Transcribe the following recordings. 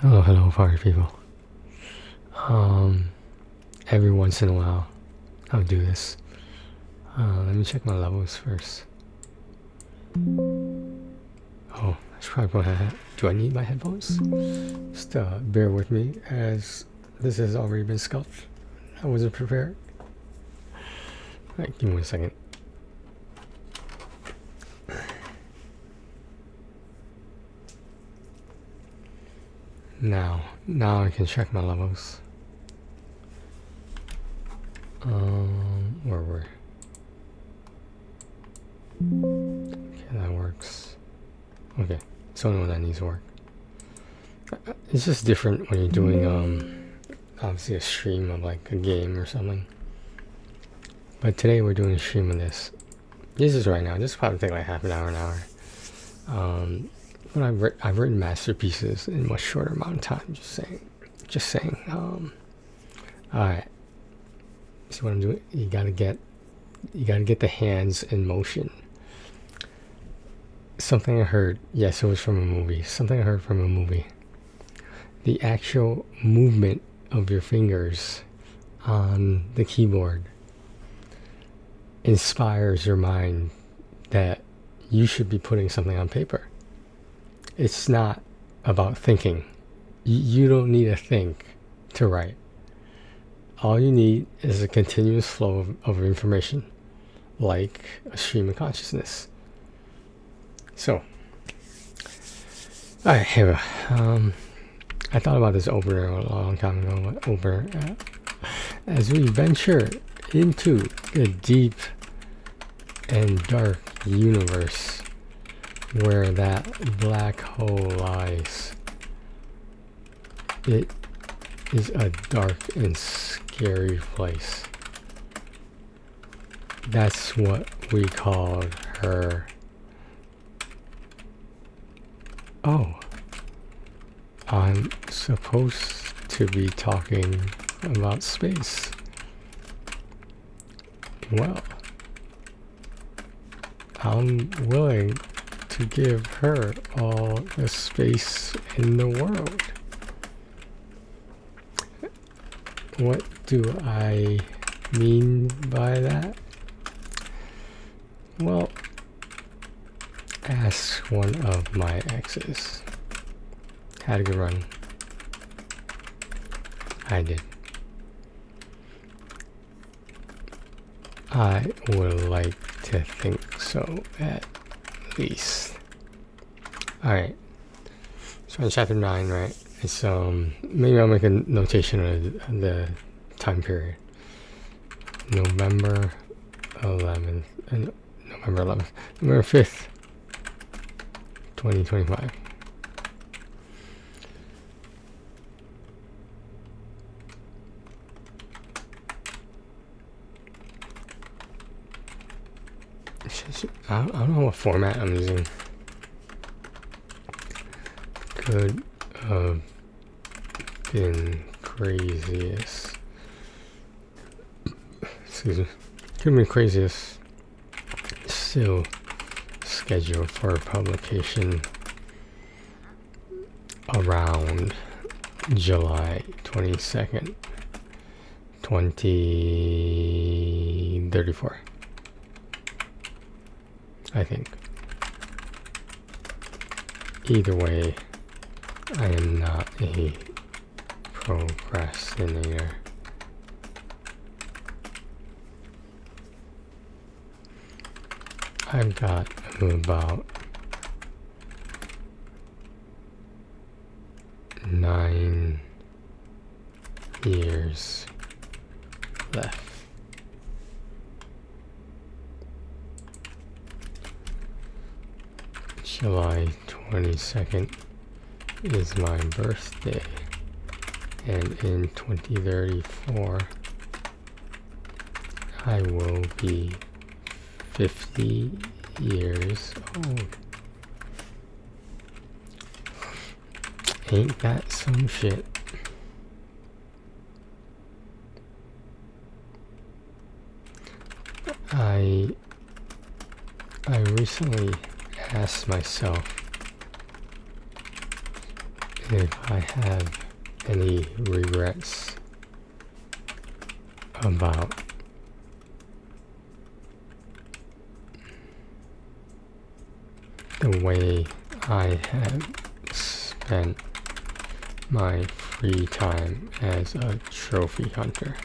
Hello, party people. Every once in a while, I'll do this. Let me check my levels first. Oh, that's probably gonna. Do I need my headphones? Just bear with me, as this has already been sculpted. I wasn't prepared. Alright, give me 1 second. Now I can check my levels. Where were? Okay, that works. Okay, it's only when that needs to work. It's just different when you're doing obviously a stream of like a game or something. But today we're doing a stream of this. This is right now. This will probably take like half an hour. But I've written masterpieces in a much shorter amount of time. Just saying. All right. See what I'm doing? You gotta get the hands in motion. Something I heard. Yes, it was from a movie. Something I heard from a movie. The actual movement of your fingers on the keyboard inspires your mind that you should be putting something on paper. It's not about thinking. You don't need to think to write. All you need is a continuous flow of information, like a stream of consciousness. So, alright, here we go. I thought about this opener a long time ago. As we venture into the deep and dark universe where that black hole lies, it is a dark and scary place. That's what we called her. Oh, I'm supposed to be talking about space. Well, I'm willing to give her all the space in the world. What do I mean by that? Well, ask one of my exes. Had a good run. I did. I would like to think so, at least. Alright. So in chapter 9, right? It's maybe I'll make a notation of the time period. November 5th, 2025. I don't know what format I'm using. Could have been craziest. Excuse me. Could have been craziest. Still scheduled for publication around July 22nd, 2034. I think. Either way, I am not a procrastinator. I've got about 9 years left. July 22nd is my birthday, and in 2034 I will be 50 years old. Ain't that some shit? I recently asked myself if I have any regrets about the way I have spent my free time as a trophy hunter.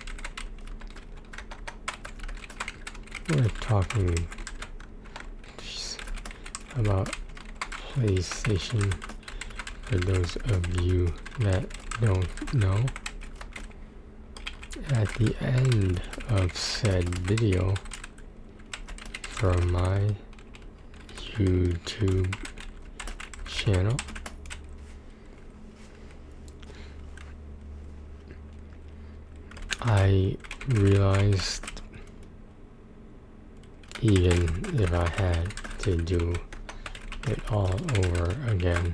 We're talking about PlayStation. For those of you that don't know, at the end of said video from my YouTube channel, I realized even if I had to do it all over again,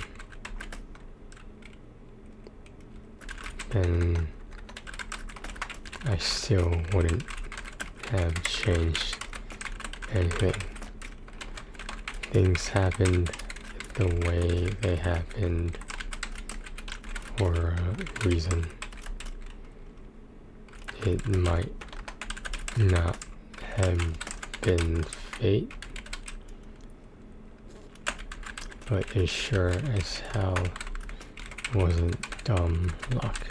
then I still wouldn't have changed anything. Things happened the way they happened for a reason. It might not have been fate, but it sure as hell wasn't dumb luck.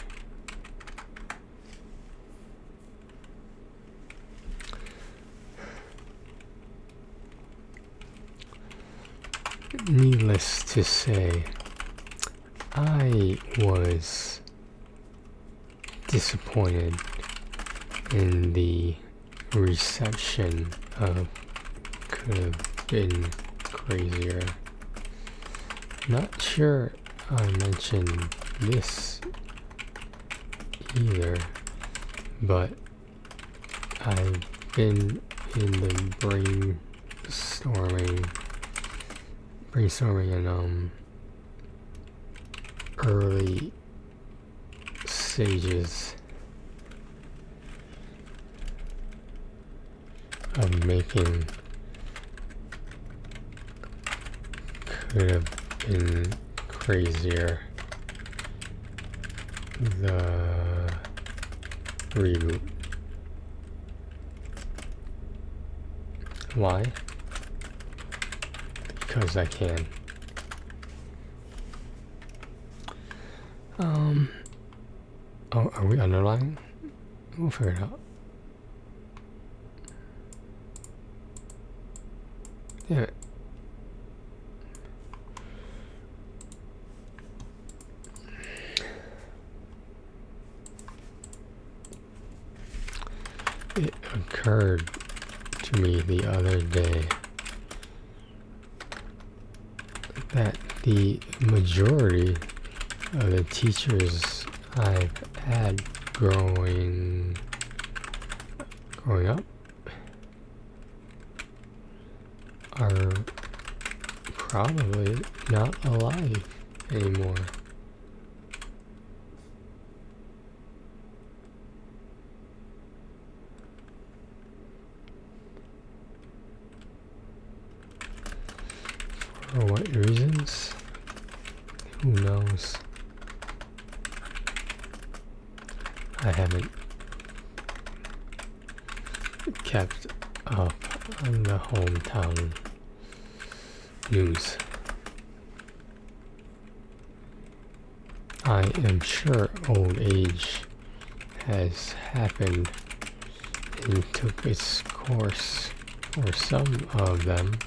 Needless to say, I was disappointed in the reception of Could Have Been Crazier. Not sure I mentioned this either, but I've been in the brainstorming and early stages of making Could Have Been Crazier the reboot. Why? Because I can. Oh, are we underlining? We'll figure it out. Yeah. It occurred to me the other day that the majority of the teachers I've had growing up are probably not alive anymore. For what reasons? Who knows? I haven't kept up on the hometown news. I am sure old age has happened and took its course for some of them.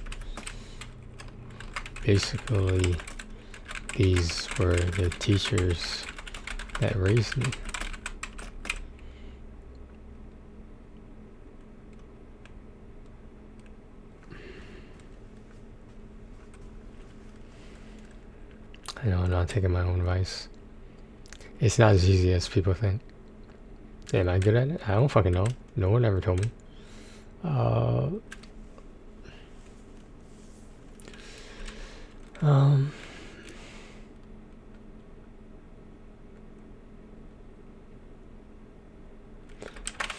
Basically, these were the teachers that raised me. I know I'm not taking my own advice. It's not as easy as people think. Am I good at it? I don't fucking know. No one ever told me.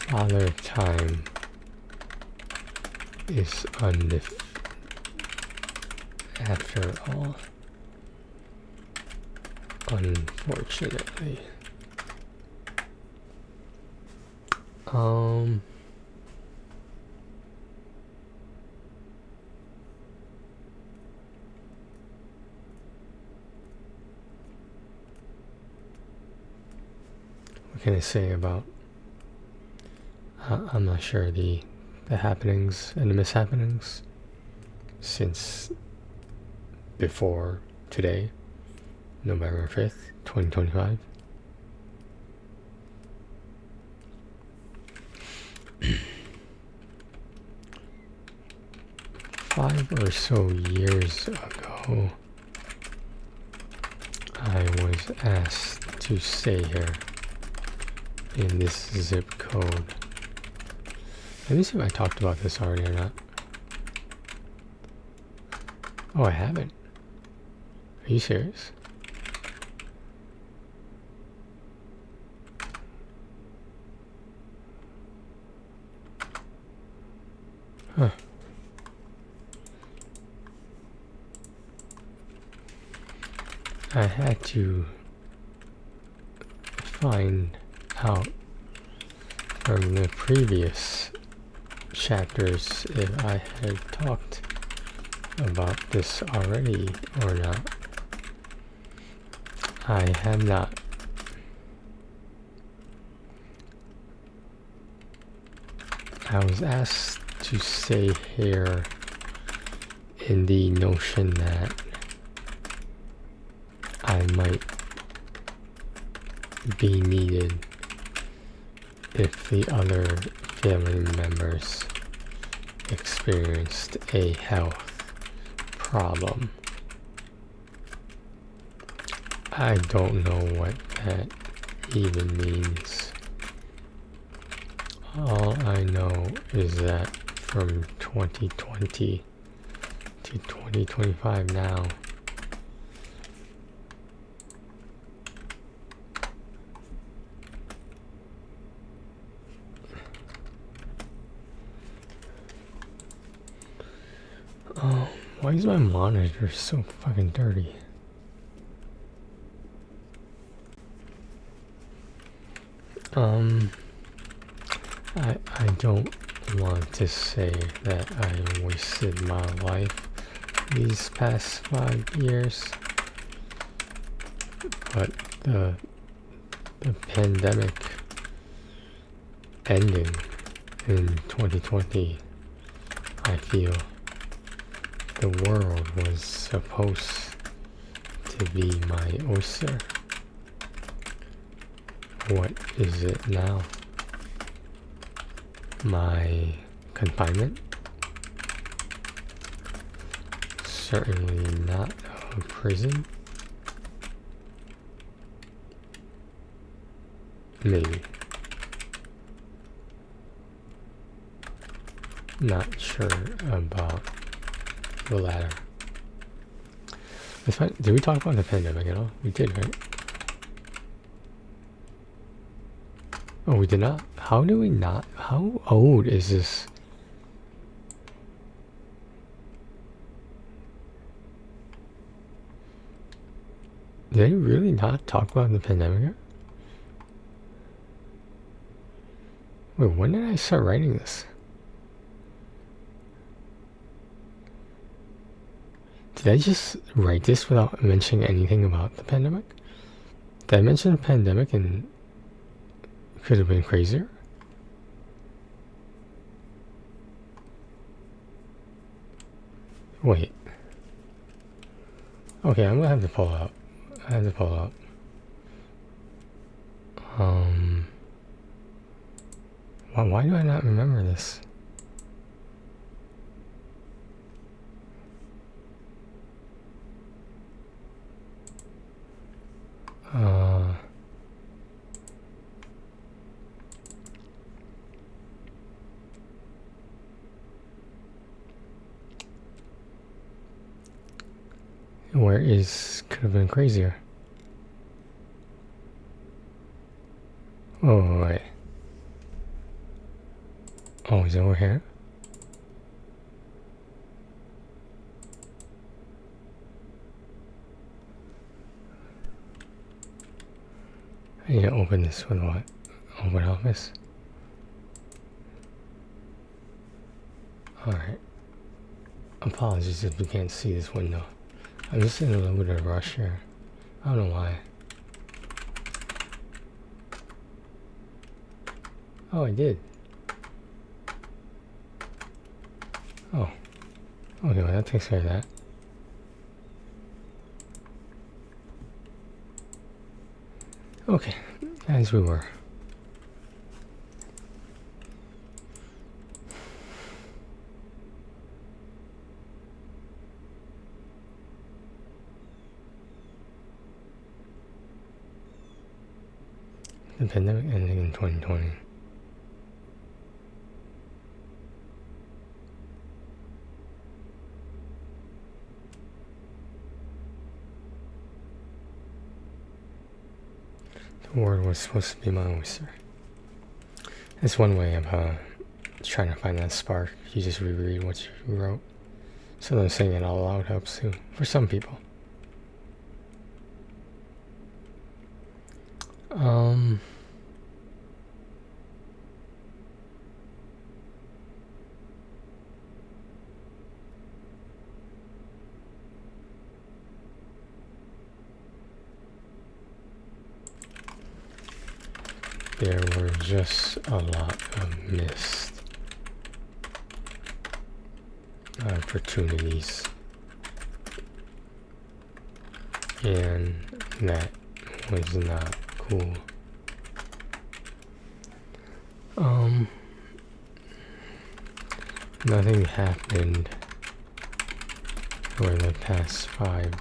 Father Time is undefeated after all. unfortunately. What can I say about, I'm not sure, the happenings and the mishappenings since before today, November 5th, 2025. Five or so years ago, I was asked to stay here in this zip code. Let me see if I talked about this already or not. Oh, I haven't. Are you serious? Huh. I had to find out from the previous chapters if I had talked about this already or not. I have not. I was asked to stay here in the notion that I might be needed if the other family members experienced a health problem. I don't know what that even means. All I know is that from 2020 to 2025 now, oh, why is my monitor so fucking dirty? I don't want to say that I wasted my life these past 5 years, but the pandemic ending in 2020, I feel the world was supposed to be my oyster. What is it now? My confinement? Certainly not a prison. Maybe. Not sure about the latter. Did we talk about the pandemic at all? We did, right? Oh, we did not? How do we not? How old is this? Did they really not talk about the pandemic yet? Wait, when did I start writing this? Did I just write this without mentioning anything about the pandemic? Did I mention the pandemic and could have been Crazier? Wait. Okay, I'm gonna have to pull out. I have to pull out. Why do I not remember this? Where is could have been Crazier? Oh wait. Oh, is it over here? I need to open this with what? Open office? Alright. Apologies if you can't see this window. I'm just in a little bit of a rush here. I don't know why. Oh, I did. Oh. Okay, well that takes care of that. Okay, as we were. The pandemic ending in 2020. The word was supposed to be my oyster. That's one way of trying to find that spark. You just reread what you wrote. Sometimes saying it out loud helps too, for some people. There were just a lot of missed opportunities, and that was not cool. Nothing happened for the past 5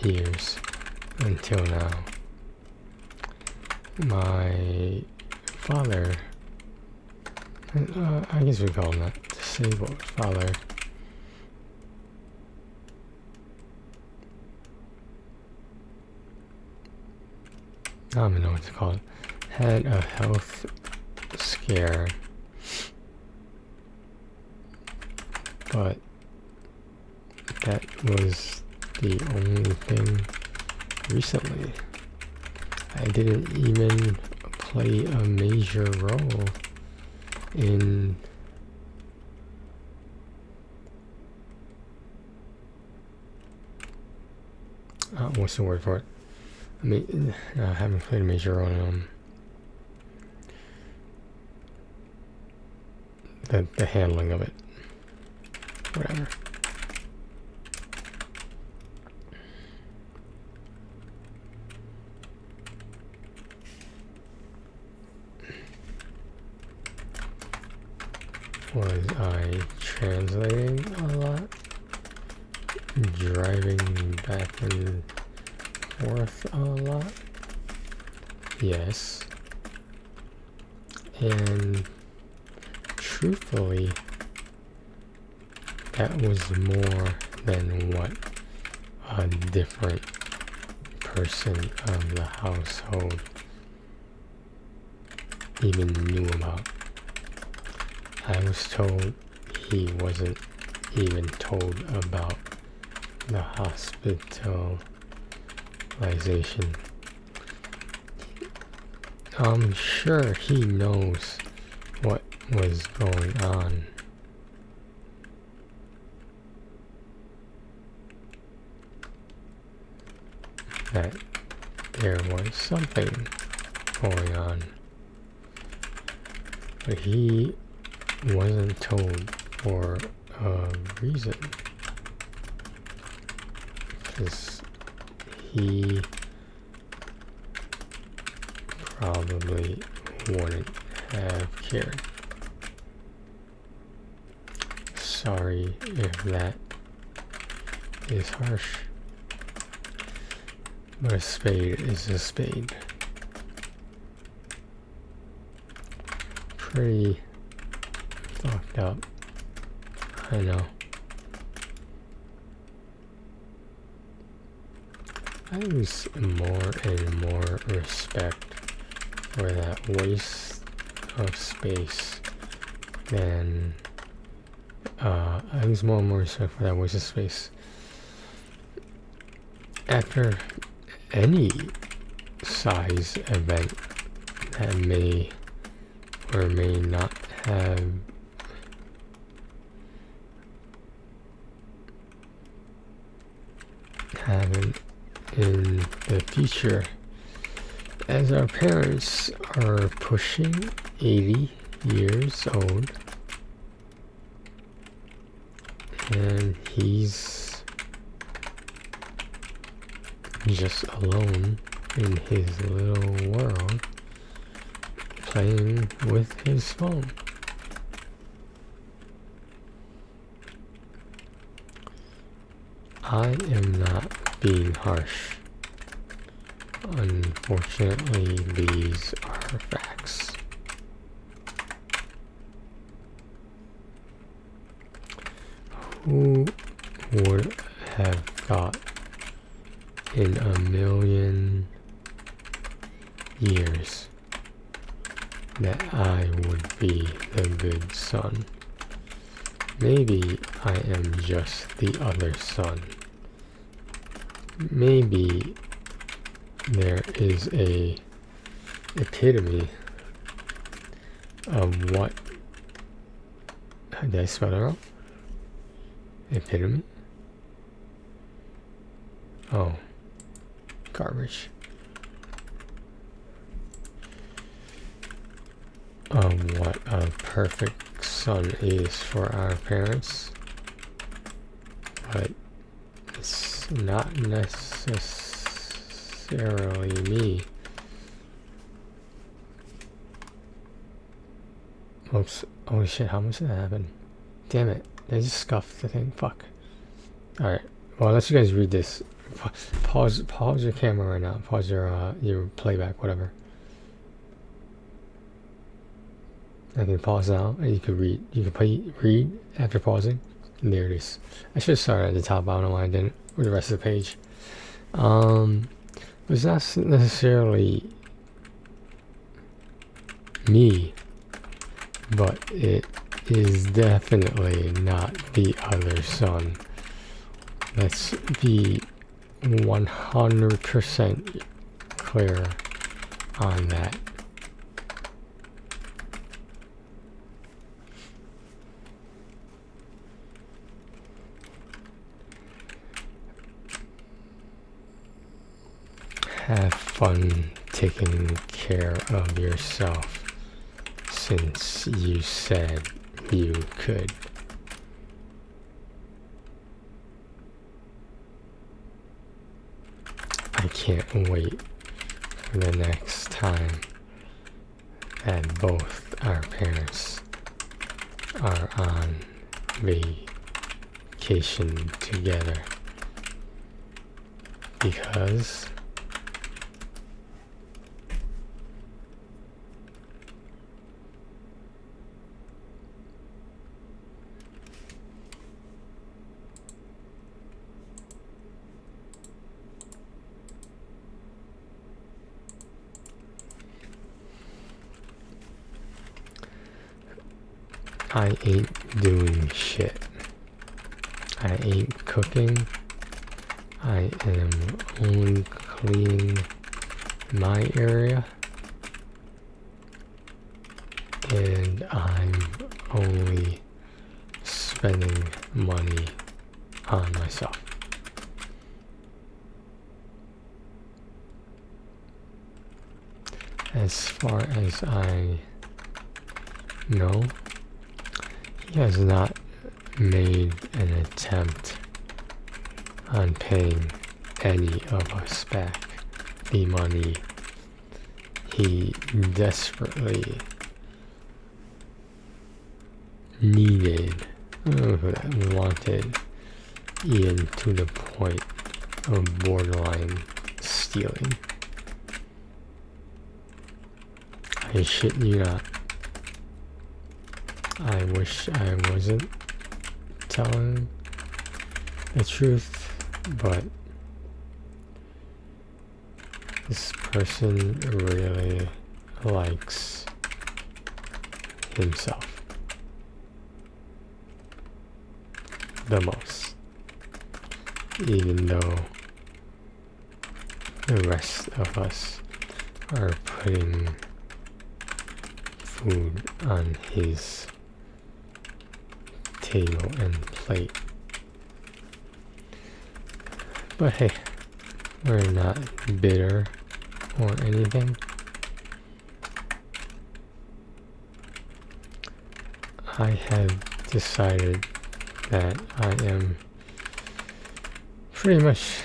years until now. My father, I guess we call him that, disabled father, I don't even know what to call it, had a health scare, but that was the only thing recently. I didn't even play a major role in what's the word for it? I mean, I haven't played a major role in the handling of it. Whatever. Was I translating a lot? Driving back and forth a lot? Yes. And truthfully, that was more than what a different person of the household even knew about. I was told he wasn't even told about the hospitalization. I'm sure he knows what was going on. That there was something going on. But he wasn't told for a reason, because he probably wouldn't have cared. Sorry if that is harsh, but a spade is a spade. Pretty fucked up, I know. I lose more and more respect for that waste of space than I lose more and more respect for that waste of space after any size event that may or may not have happen in the future, as our parents are pushing 80 years old and he's just alone in his little world playing with his phone. I am not being harsh. Unfortunately, these are facts. Who would have thought in a million years that I would be the good son? Maybe I am just the other son. Maybe there is a epitome of what... Did I spell it wrong? Epitome? Oh. Garbage. Of what a perfect son is for our parents. But it's not necessarily me. Oops. Holy shit, how much did that happen? Damn it. I just scuffed the thing. Fuck. Alright. Well, I'll let you guys read this. Pause your camera right now. Pause your playback, whatever. I can pause now, and you can read. You can read after pausing. And there it is. I should have started at the top. I don't know why I didn't. With the rest of the page. It's not necessarily me, but it is definitely not the other son. Let's be 100% clear on that. Have fun taking care of yourself, since you said you could. I can't wait for the next time that both our parents are on vacation together, because I ain't doing shit. I ain't cooking. I am only cleaning my area. And I'm only spending money on myself. As far as I know, he has not made an attempt on paying any of us back the money he desperately needed, wanted, even to the point of borderline stealing. I shit you not. I wish I wasn't telling the truth, but this person really likes himself the most, even though the rest of us are putting food on his table and plate. But hey, we're not bitter or anything. I have decided that I am pretty much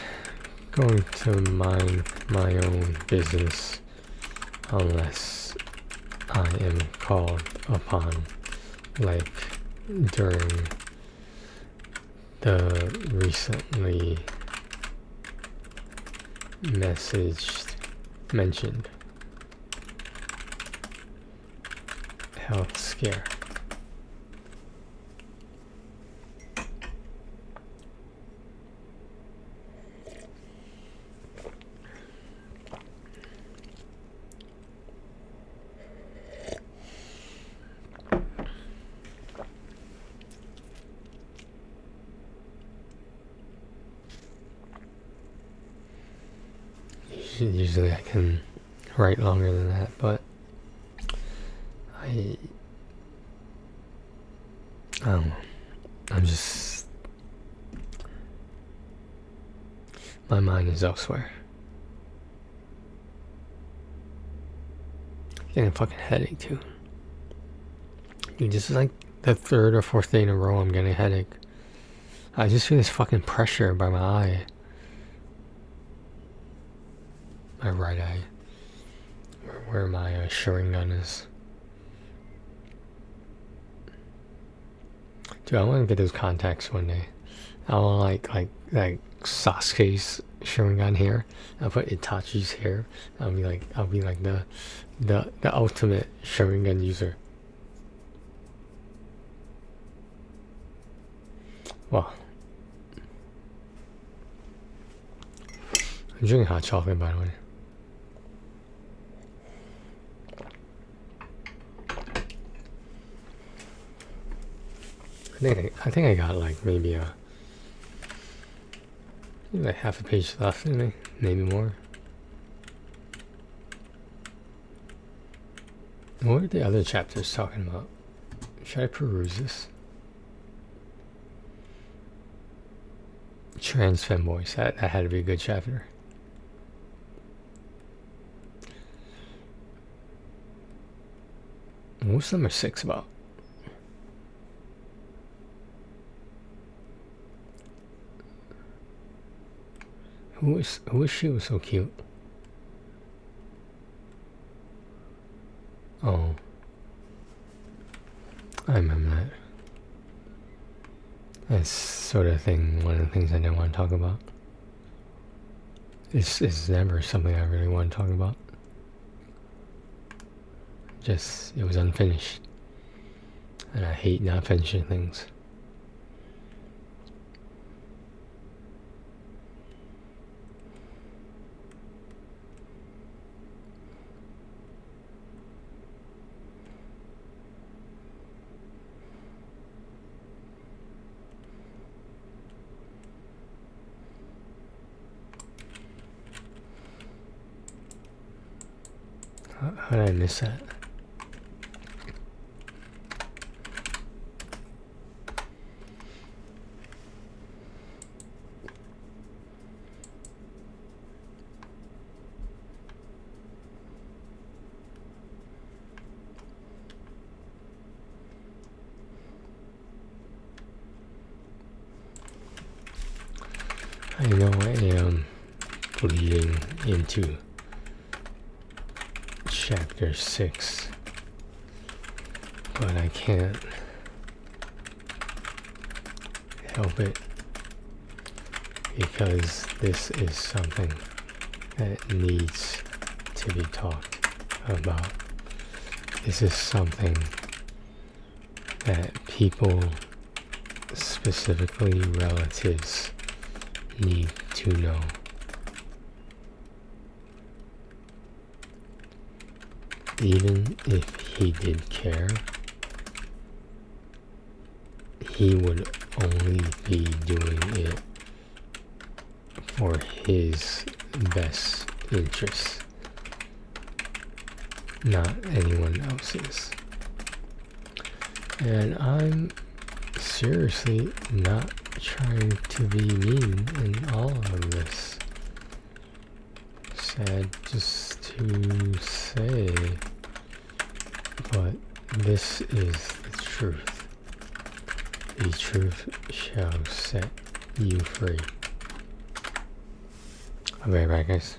going to mind my own business unless I am called upon, like during the recently mentioned health scare. Usually I can write longer than that, but I don't know. I'm just, my mind is elsewhere. Getting a fucking headache too. Dude, this is like the third or fourth day in a row I'm getting a headache. I just feel this fucking pressure by my eye. My right eye. Where my showing gun is. Dude, I want to get those contacts one day. I want like Sasuke's showing gun here. I'll put Itachi's here. I'll be like the ultimate showing gun user. Well, I'm drinking hot chocolate, by the way. I think I got like maybe like half a page left in me, maybe more. What are the other chapters talking about? Should I peruse this? Trans femboys, that had to be a good chapter. What's number 6 about? Who is she? Was so cute. Oh, I remember that. That's sort of thing. One of the things I didn't want to talk about. It's never something I really want to talk about. Just, it was unfinished, and I hate not finishing things. How did I miss that? I know I am bleeding into chapter 6, but I can't help it because this is something that needs to be talked about. This is something that people, specifically relatives, need to know. Even if he did care, he would only be doing it for his best interests not anyone else's. And I'm seriously not trying to be mean in all of this. Sad just to say, but this is the truth. The truth shall set you free. I'll be right back, guys.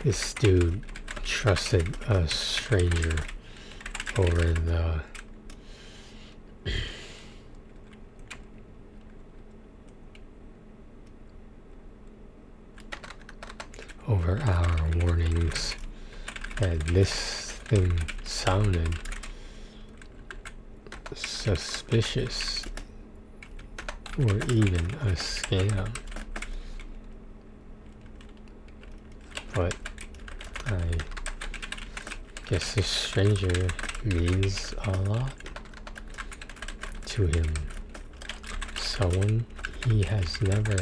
This dude trusted a stranger over our warnings that this thing sounded suspicious or even a scam. But I guess this stranger means a lot to him. Someone he has never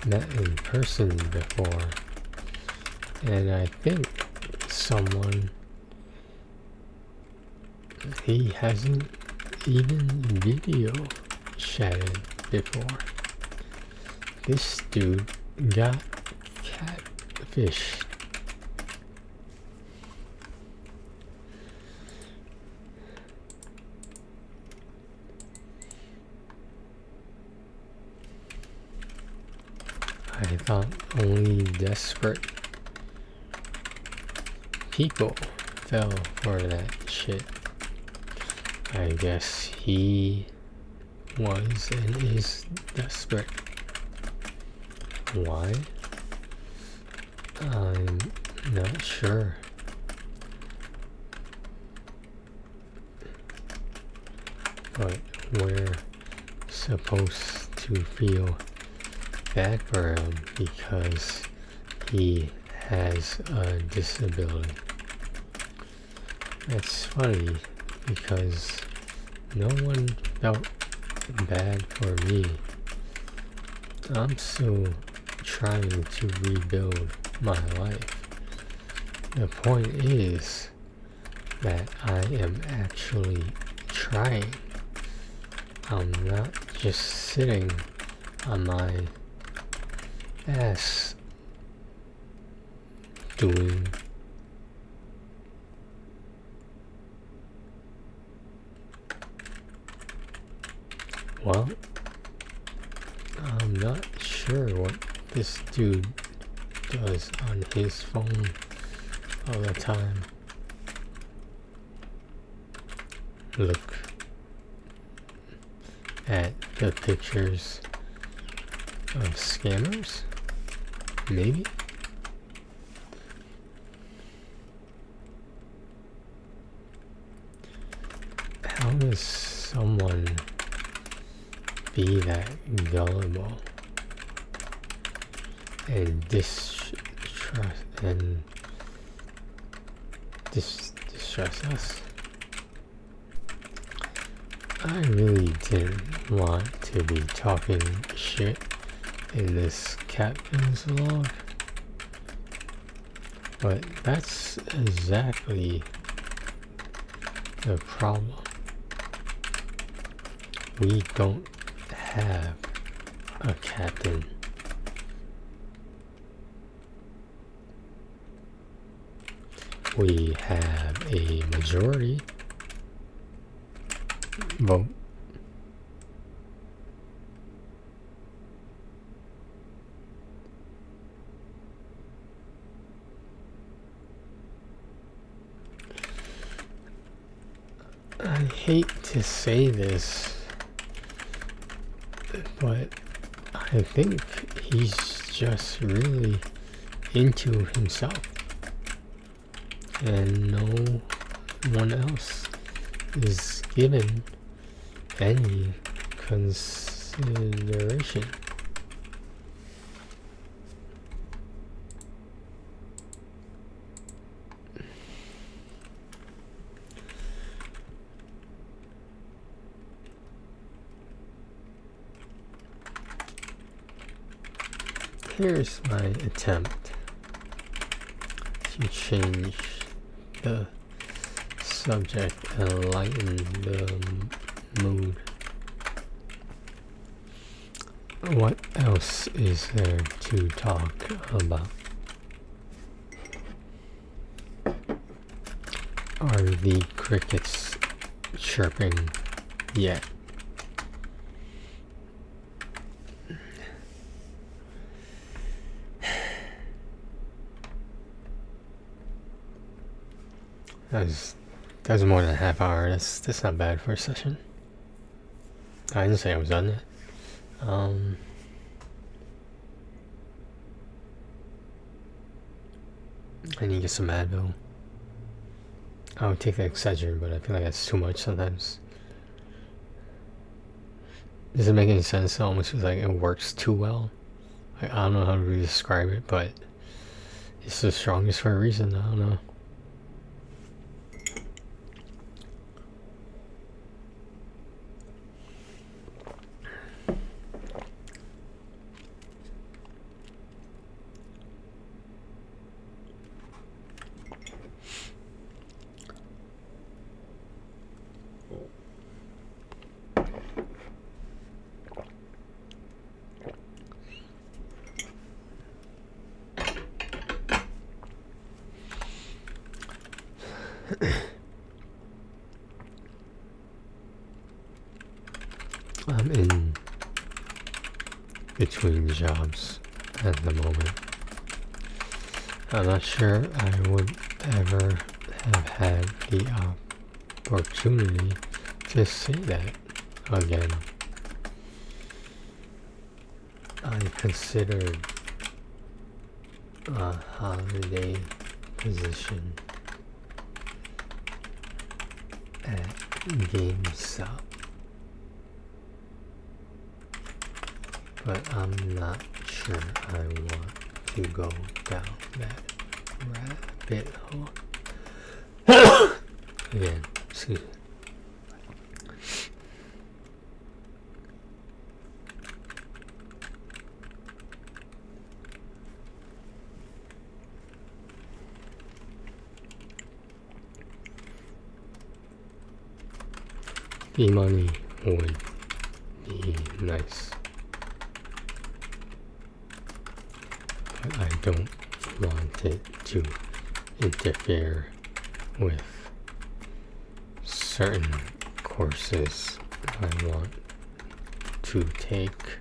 met in person before. And I think someone he hasn't even video chatted before. This dude got catfished. I thought only desperate people fell for that shit. I guess he was and is desperate. Why? I'm not sure. But we're supposed to feel bad for him because he has a disability. It's funny because no one felt bad for me. I'm still trying to rebuild my life. The point is that I am actually trying. I'm not just sitting on my ass doing well. I'm not sure what this dude does on his phone all the time. Look at the pictures of scammers? Maybe? How does someone be that gullible and distrust us? I really didn't want to be talking shit in this captain's log, but that's exactly the problem. We don't have a captain. We have a majority vote. I hate to say this, but I think he's just really into himself, and no one else is given any consideration. Here's my attempt to change the subject and lighten the mood. What else is there to talk about? Are the crickets chirping yet? That was more than a half hour. That's not bad for a session. I didn't say I was done yet. I need to get some Advil. I would take the Crazier, but I feel like that's too much sometimes. Does it make any sense? It almost feels like it works too well. I don't know how to really describe it, but it's the strongest for a reason. I don't know. I'm in between jobs at the moment. I'm not sure I would ever have had the opportunity to say that again. I considered a holiday position at GameStop, but I'm not sure I want to go down that rabbit hole. Again, excuse me. The money would be nice, but I don't want it to interfere with certain courses I want to take.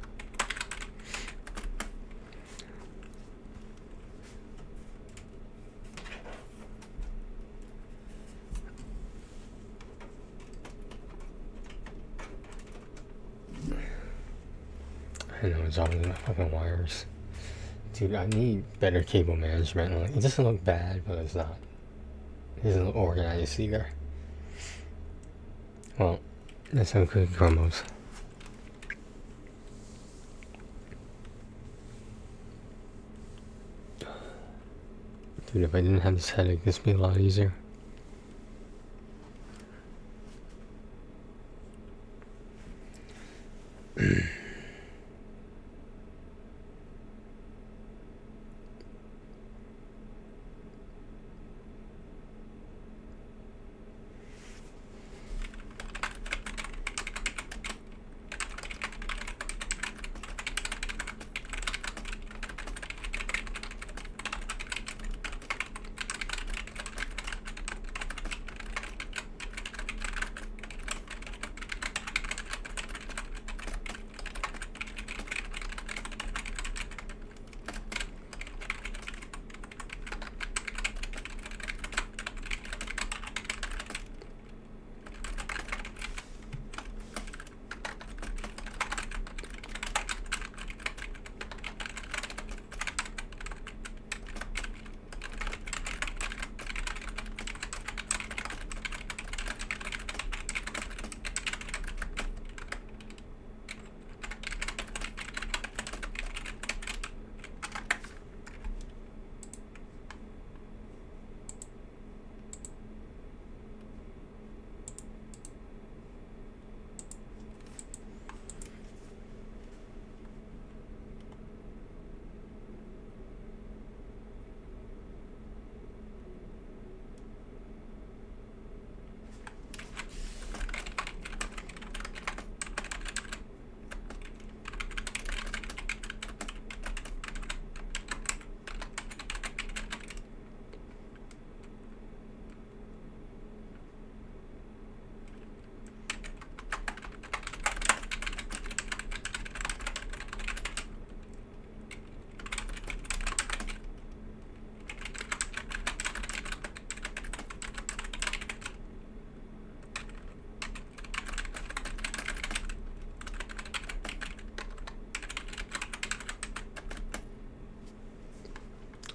I know it's always my fucking wires. Dude, I need better cable management. Like, it doesn't look bad, but it's not. It doesn't look organized either. Well, that's how quick crumbles. Dude, if I didn't have this headache, this would be a lot easier.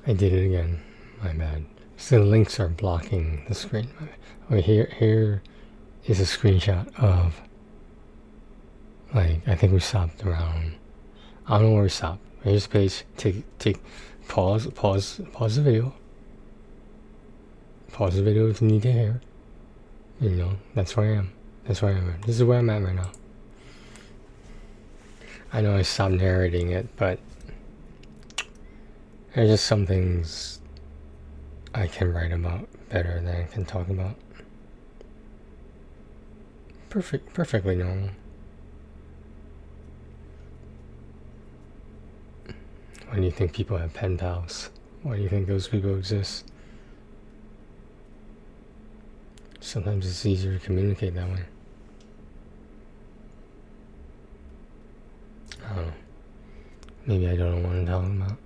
I did it again. My bad. So the links are blocking the screen. Okay, here is a screenshot of, like, I think we stopped around. I don't know where we stopped. Here's the page. Pause the video. Pause the video if you need to hear. You know, that's where I am. That's where I am. This is where I'm at right now. I know I stopped narrating it, but there's just some things I can write about better than I can talk about. Perfectly normal. Why do you think people have pen pals? Why do you think those people exist? Sometimes it's easier to communicate that way. I don't know. Maybe I don't know what I'm talking about.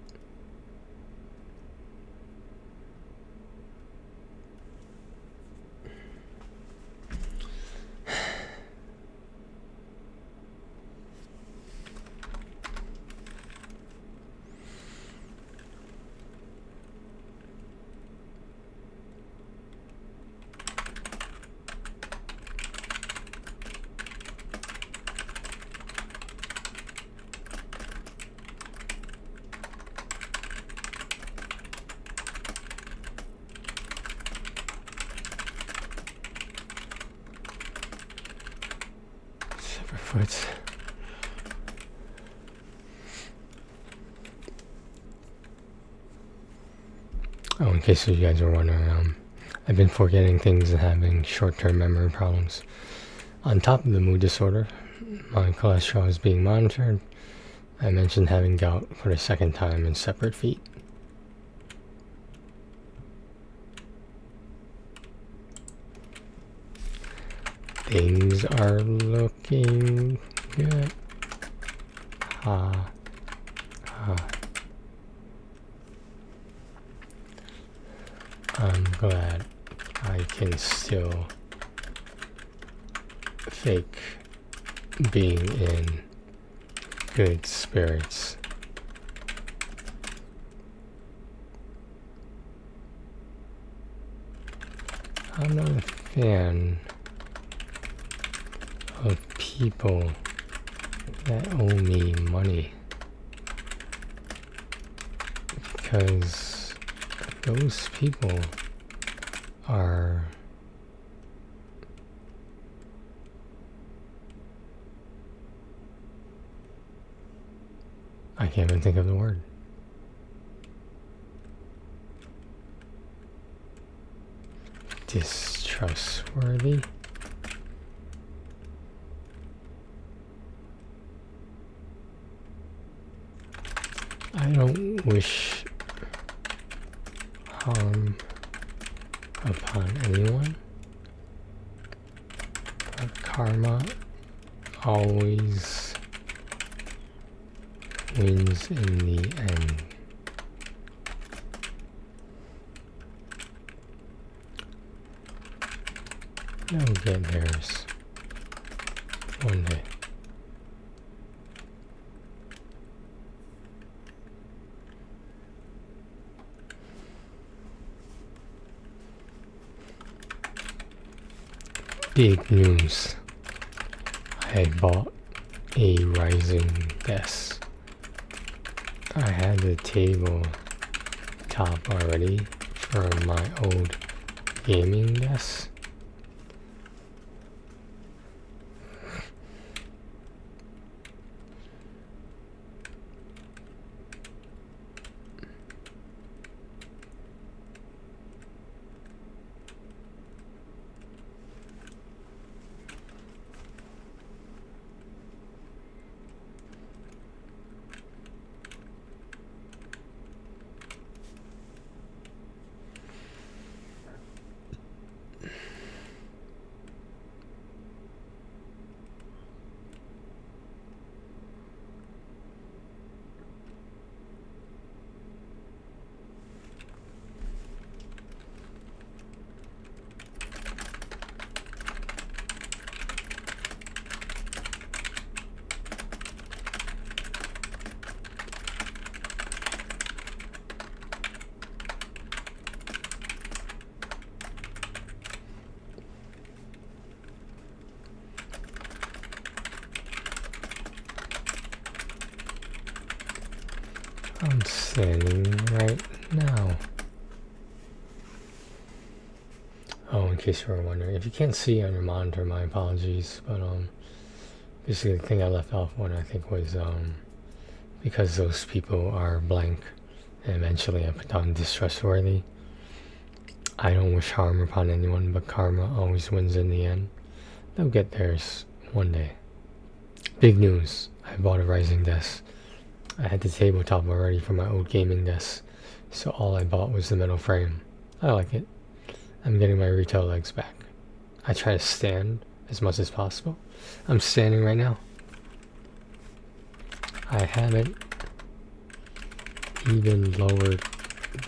Foot. Oh, in case you guys are wondering, I've been forgetting things and having short-term memory problems. On top of the mood disorder, my cholesterol is being monitored. I mentioned having gout for the second time in separate feet. Things are looking good. Ha. Ha. I'm glad I can still fake being in good spirits. I'm not a fan of people that owe me money, because those people are I can't even think of the word. Distrustworthy? I don't wish harm upon anyone, but karma always wins in the end. They'll get theirs one day. Big news. I bought a rising desk. I had the table top already for my old gaming desk. I'm standing right now. Oh, in case you were wondering, if you can't see on your monitor, my apologies. But basically, the thing I left off on, I think, was because those people are blank, and eventually I put down distrustworthy. I don't wish harm upon anyone, but karma always wins in the end. They'll get theirs one day. Big news! I bought a rising desk. I had the tabletop already for my old gaming desk, so all I bought was the metal frame. I like it. I'm getting my retail legs back. I try to stand as much as possible. I'm standing right now. I haven't even lowered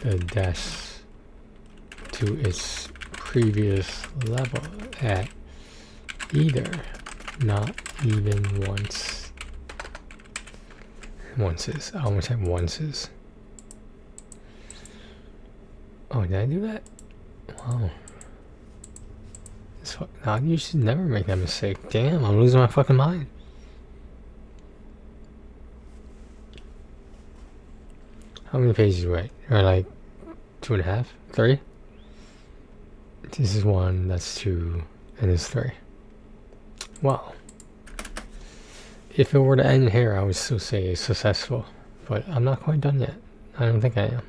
the desk to its previous level at either. Not even once. Onces. I almost have onces. Oh, did I do that? Wow. Nah, you should never make that mistake. Damn, I'm losing my fucking mind. How many pages do I? Or like 2.5? 3? This is 1, that's 2, and it's 3. Wow. If it were to end here, I would still say it's successful, but I'm not quite done yet. I don't think I am.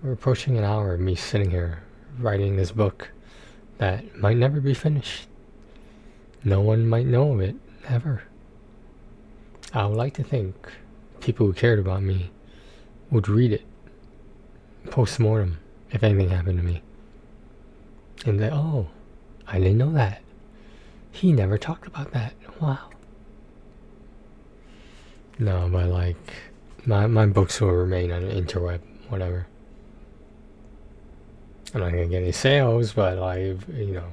We're approaching an hour of me sitting here writing this book that might never be finished. No one might know of it, ever. I would like to think people who cared about me would read it post-mortem if anything happened to me. And they, oh, I didn't know that. He never talked about that. Wow. No, but like, my books will remain on the interweb, whatever. I'm not gonna get any sales, but like, you know.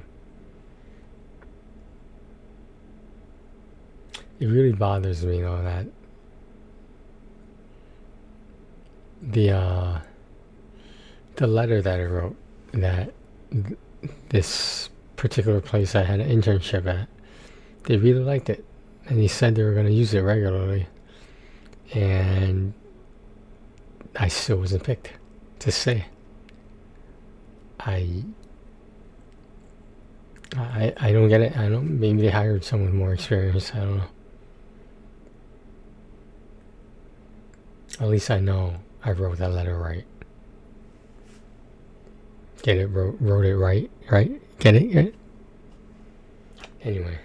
it really bothers me, though, that the letter that I wrote, that this particular place I had an internship at, they really liked it, and he said they were going to use it regularly, and I still wasn't picked to stay. I don't get it. I don't. Maybe they hired someone with more experience. I don't know. At least I know I wrote that letter right. Get it? Wrote it right? Right? Get it? Get it? Anyway.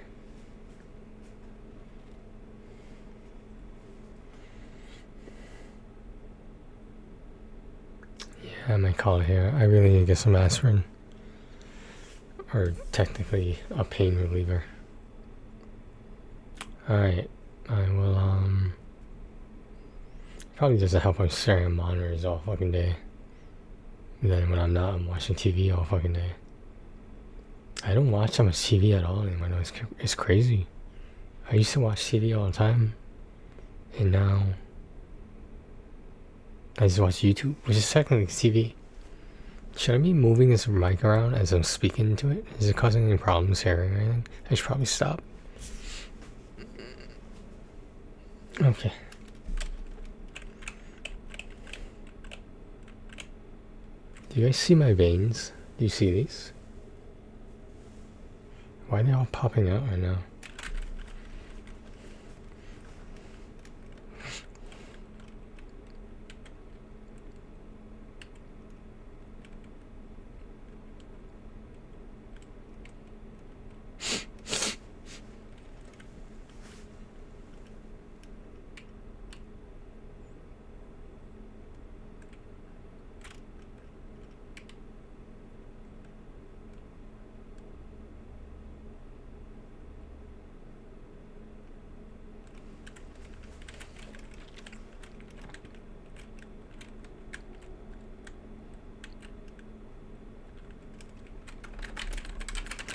Yeah, I might call it here. I really need to get some aspirin. Or technically a pain reliever. Alright. I will, probably doesn't help I'm staring at monitors all fucking day. And then when I'm not, I'm watching TV all fucking day. I don't watch that much TV at all anymore. No, it's crazy. I used to watch TV all the time. And now I just watch YouTube, which is technically TV. Should I be moving this mic around as I'm speaking into it? Is it causing any problems hearing or anything? I should probably stop. Okay. Do you guys see my veins? Do you see these? Why are they all popping out right now?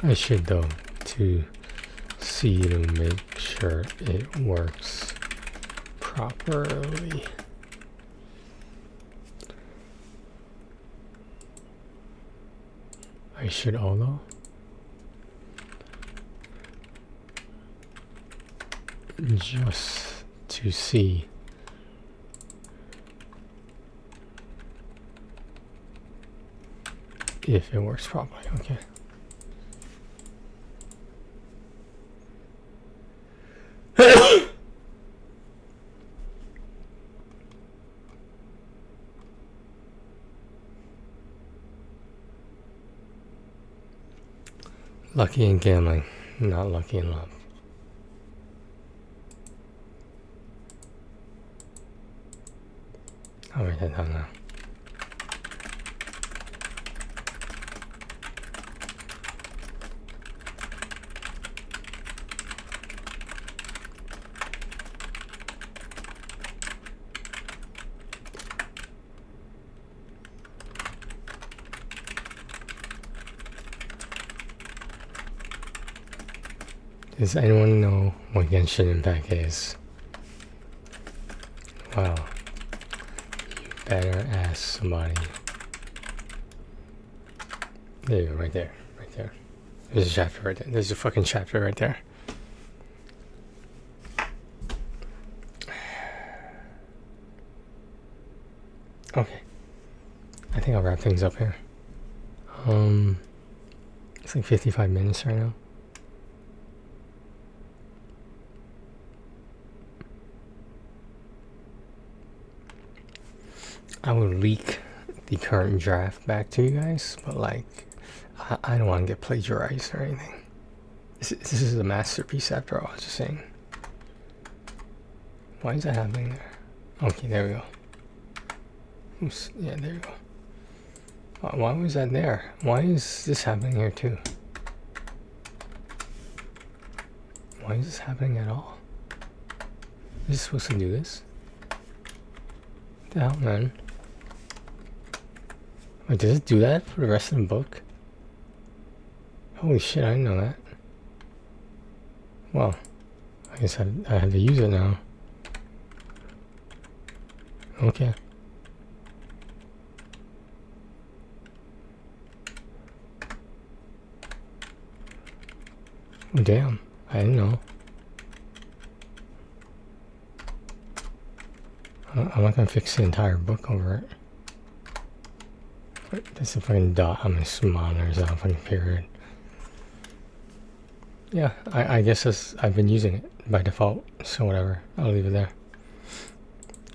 I should, though, to see to make sure it works properly. I should, although, just to see if it works properly. Okay. Lucky in gambling, not lucky in love. I'll write that down now. Does anyone know what Genshin Impact is? Well, you better ask somebody. There you go, right there, right there. There's a chapter right there. There's a fucking chapter right there. Okay. I think I'll wrap things up here. It's like 55 minutes right now. I will leak the current draft back to you guys, but like, I don't want to get plagiarized or anything. This is a masterpiece after all, just saying. Why is that happening there? Okay, there we go. Oops, yeah, there you go. Why was that there? Why is this happening here too? Why is this happening at all? Is this supposed to do this? What the hell, man? Wait, does it do that for the rest of the book? Holy shit, I didn't know that. Well, I guess I have to use it now. Okay. Oh, damn. I didn't know. I'm not gonna fix the entire book over it. But that's a fucking dot on my monitor, is a fucking period. Yeah, I guess I've been using it by default, so whatever. I'll leave it there.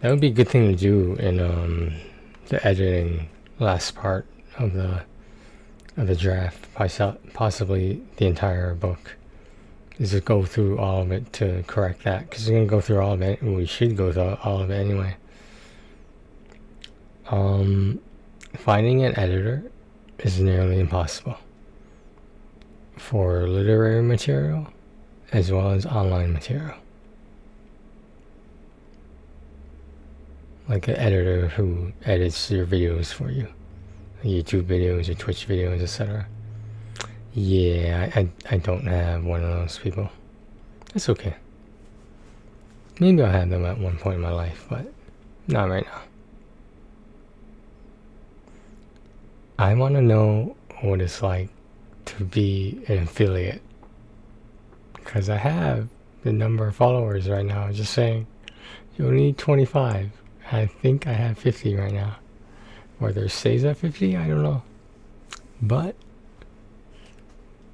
That would be a good thing to do in the editing last part of the draft, possibly the entire book, is to go through all of it to correct that, because we're gonna go through all of it. We should go through all of it anyway. Finding an editor is nearly impossible for literary material as well as online material. Like an editor who edits your videos for you, YouTube videos, your Twitch videos, etc. Yeah, I don't have one of those people. That's okay. Maybe I'll have them at one point in my life, but not right now. I want to know what it's like to be an affiliate, because I have the number of followers right now. Just saying, you only need 25. I think I have 50 right now. Whether it stays at 50, I don't know. But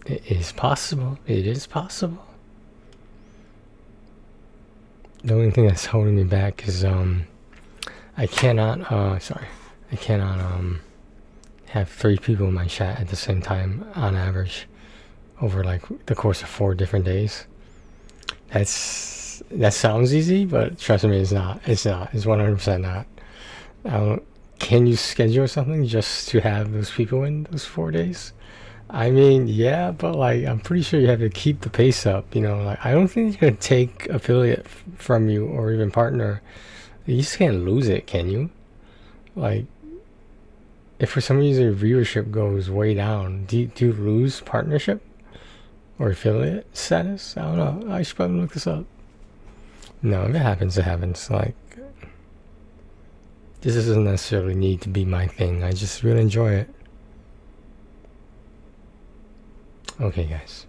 it is possible. It is possible. The only thing that's holding me back is I cannot have 3 people in my chat at the same time on average over like the course of 4 different days. That sounds easy, but trust me, it's not. It's 100% not. Can you schedule something just to have those people in those 4 days? I mean, yeah, but like I'm pretty sure you have to keep the pace up, you know. Like I don't think it's gonna take affiliate from you or even partner. You just can't lose it, can you? Like, if for some reason your viewership goes way down, do you lose partnership or affiliate status? I don't know. I should probably look this up. No, if it happens, it happens. Like, this doesn't necessarily need to be my thing. I just really enjoy it. Okay, guys.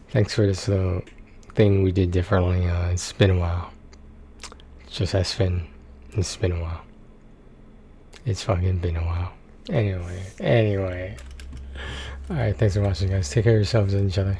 Thanks for this little thing we did differently. It's been a while. Just has been. It's been a while. It's fucking been a while. Anyway. Alright, thanks for watching, guys. Take care of yourselves and each other.